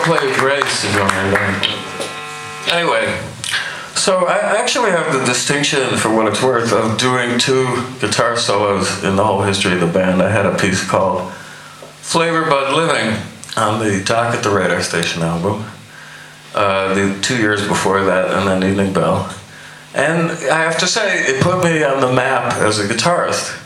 play grace if you want to learn. Anyway, so I actually have the distinction, for what it's worth, of doing 2 guitar solos in the whole history of the band. I had a piece called Flavor Bud Living on the Dock at the Radar Station album, the 2 years before that, and then Evening Bell. And I have to say, it put me on the map as a guitarist,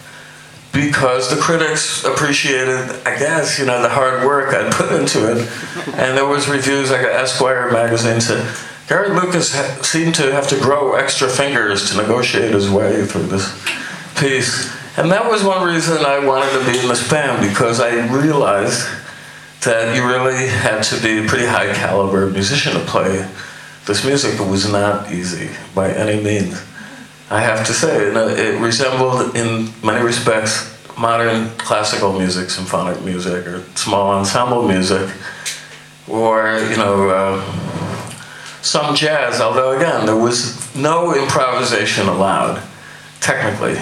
because the critics appreciated, I guess, you know, the hard work I put into it. And there was reviews, like Esquire magazine said, Gary Lucas seemed to have to grow extra fingers to negotiate his way through this piece. And that was one reason I wanted to be in this band, because I realized that you really had to be a pretty high caliber musician to play this music. It was not easy by any means. I have to say, it resembled in many respects modern classical music, symphonic music, or small ensemble music, or, you know, some jazz, although again, there was no improvisation allowed, technically.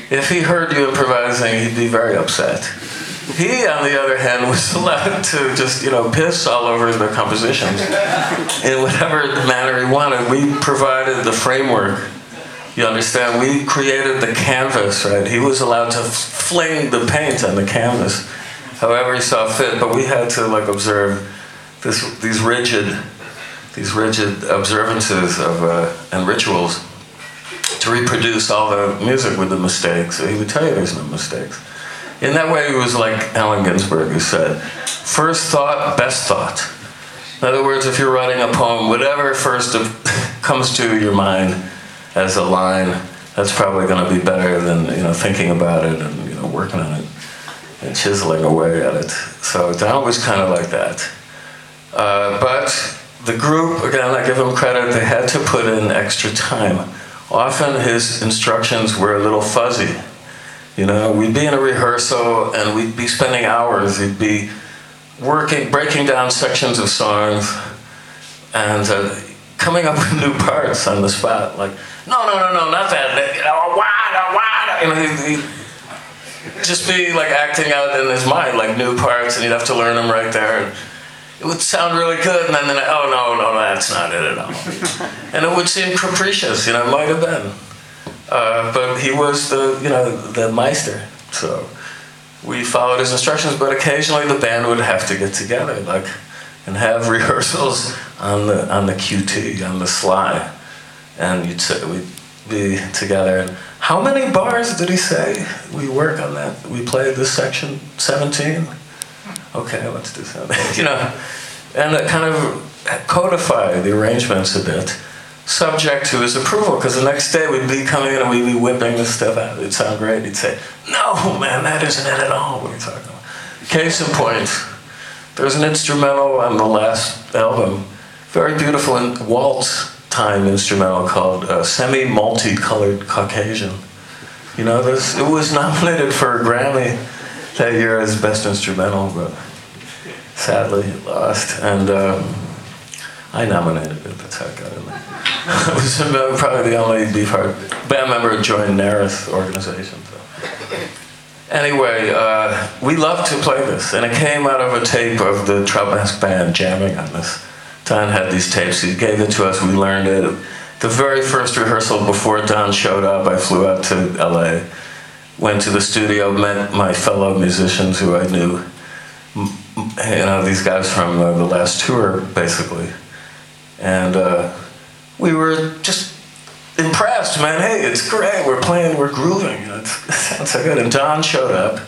If he heard you improvising, he'd be very upset. He, on the other hand, was allowed to just, you know, piss all over the compositions in whatever manner he wanted. We provided the framework. You understand? We created the canvas, right? He was allowed to fling the paint on the canvas however he saw fit, but we had to, like, observe these rigid observances of and rituals to reproduce all the music with the mistakes. So he would tell you there's no mistakes. In that way, it was like Allen Ginsberg, who said, first thought, best thought. In other words, if you're writing a poem, whatever first comes to your mind as a line, that's probably going to be better than, you know, thinking about it and, you know, working on it and chiseling away at it. So Don was kind of like that. But the group, again, I give them credit, they had to put in extra time. Often his instructions were a little fuzzy. You know, we'd be in a rehearsal and we'd be spending hours. He'd be breaking down sections of songs and coming up with new parts on the spot. Like, no, not that. You know, he'd just be like acting out in his mind, like new parts, and he'd have to learn them right there. And it would sound really good, and then, oh, no, that's not it at all. And it would seem capricious, you know, it might have been. But he was the Meister, so we followed his instructions, but occasionally the band would have to get together, like, and have rehearsals on the QT, on the sly, and we'd be together. And how many bars did he say we work on that? We played this section 17. Okay, let's do 17. You know, and it kind of codify the arrangements a bit, subject to his approval, because the next day we'd be coming in and we'd be whipping this stuff out. It'd sound great. He'd say, no, man, that isn't it at all. What are you talking about? Case in point, there's an instrumental on the last album, very beautiful waltz time instrumental called Semi-Multicolored Caucasian. You know, it was nominated for a Grammy that year as Best Instrumental, but sadly it lost. And I nominated it, that's how it got in there. I was probably the only Beefheart band member who joined NARA's organization. So. Anyway, we loved to play this, and it came out of a tape of the Trout Mask Band jamming on this. Don had these tapes, he gave it to us, we learned it. The very first rehearsal before Don showed up, I flew out to LA, went to the studio, met my fellow musicians who I knew, you know, these guys from the last tour, basically. And we were just impressed, man. Hey, it's great, we're playing, we're grooving. You know, it sounds so good. And Don showed up,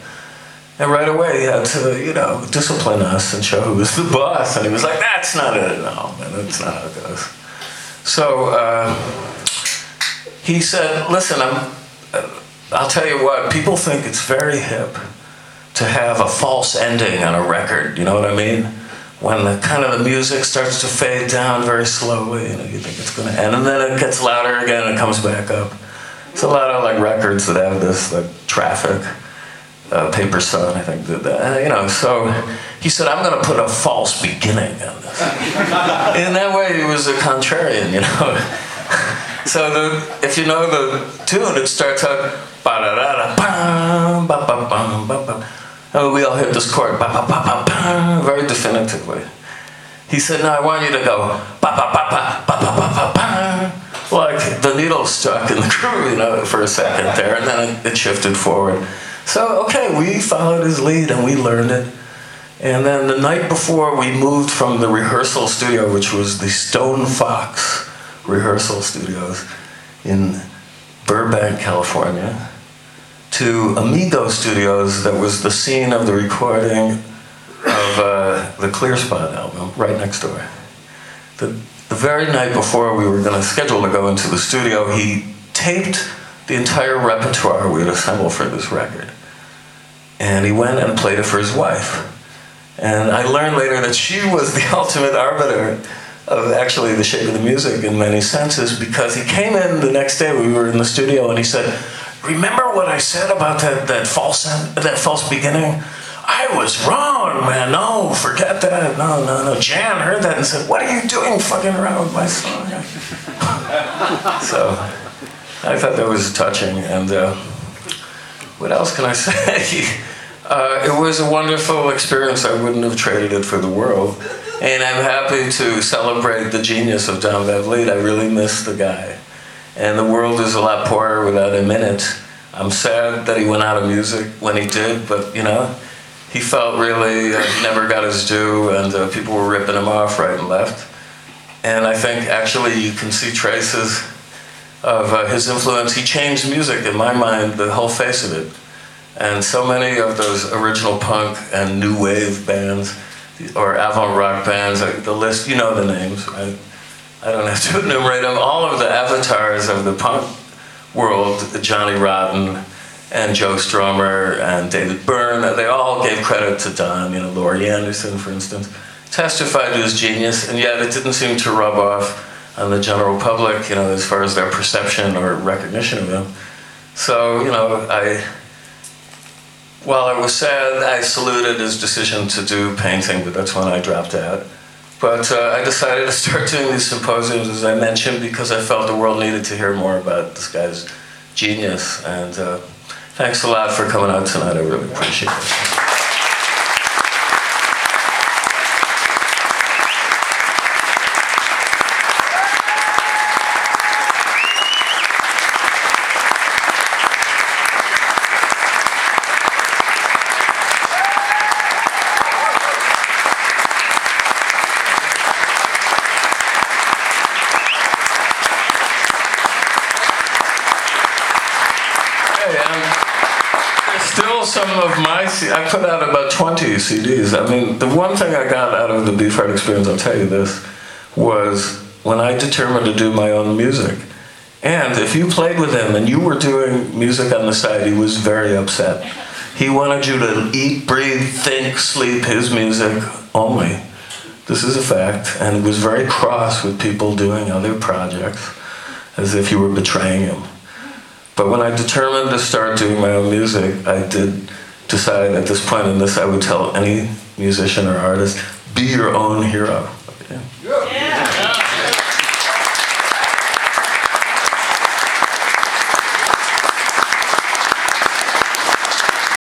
and right away he had to, you know, discipline us and show who was the boss. And he was like, that's not it at all, man, that's not how it goes. So he said, listen, I'll tell you what, people think it's very hip to have a false ending on a record, you know what I mean? When the kind of the music starts to fade down very slowly, you know, you think it's gonna end, and then it gets louder again and it comes back up. There's a lot of like records that have this, like Traffic, Paper Sun, I think did that, you know, so he said, I'm gonna put a false beginning on this. In that way, he was a contrarian, you know. So if you know the tune, it starts out ba-da-da-da, ba-ba-bum, ba-ba. And we all hit this chord, ba-ba-ba-ba-bum, very definitively. he said, no, I want you to go, ba ba ba ba ba ba ba ba ba, like the needle stuck in the groove, you know, for a second there, and then it shifted forward. So, okay, we followed his lead and we learned it. And then the night before, we moved from the rehearsal studio, which was the Stone Fox rehearsal studios in Burbank, California, to Amigo Studios, that was the scene of the recording of the Clear Spot album, right next door. The very night before we were going to schedule to go into the studio, he taped the entire repertoire we had assembled for this record. And he went and played it for his wife. And I learned later that she was the ultimate arbiter of actually the shape of the music in many senses, because he came in the next day, we were in the studio, and he said, remember what I said about that false beginning? I was wrong, man. No, forget that. No. Jan heard that and said, what are you doing fucking around with my song? So I thought that was touching. And what else can I say? It was a wonderful experience. I wouldn't have traded it for the world. And I'm happy to celebrate the genius of Don Van Vliet. I really miss the guy. And the world is a lot poorer without him in it. I'm sad that he went out of music when he did, but you know, he felt really never got his due, and people were ripping him off right and left. And I think actually you can see traces of his influence. He changed music, in my mind, the whole face of it. And so many of those original punk and new wave bands, or avant-rock bands, the list, you know the names, right? I don't have to enumerate them. All of the avatars of the punk world, Johnny Rotten and Joe Strummer and David Byrne, they all gave credit to Don. You know, Laurie Anderson, for instance, testified to his genius, and yet it didn't seem to rub off on the general public, you know, as far as their perception or recognition of him. So, you know, while I was sad, I saluted his decision to do painting, but that's when I dropped out. But I decided to start doing these symposiums, as I mentioned, because I felt the world needed to hear more about this guy's genius. And thanks a lot for coming out tonight. I really appreciate it. Some of my, I put out about 20 CDs. I mean, the one thing I got out of the Beefheart experience, I'll tell you this, was when I determined to do my own music. And if you played with him and you were doing music on the side, he was very upset. He wanted you to eat, breathe, think, sleep his music only. This is a fact. And he was very cross with people doing other projects, as if you were betraying him. But when I determined to start doing my own music, I did decide at this point in this, I would tell any musician or artist, be your own hero. Okay?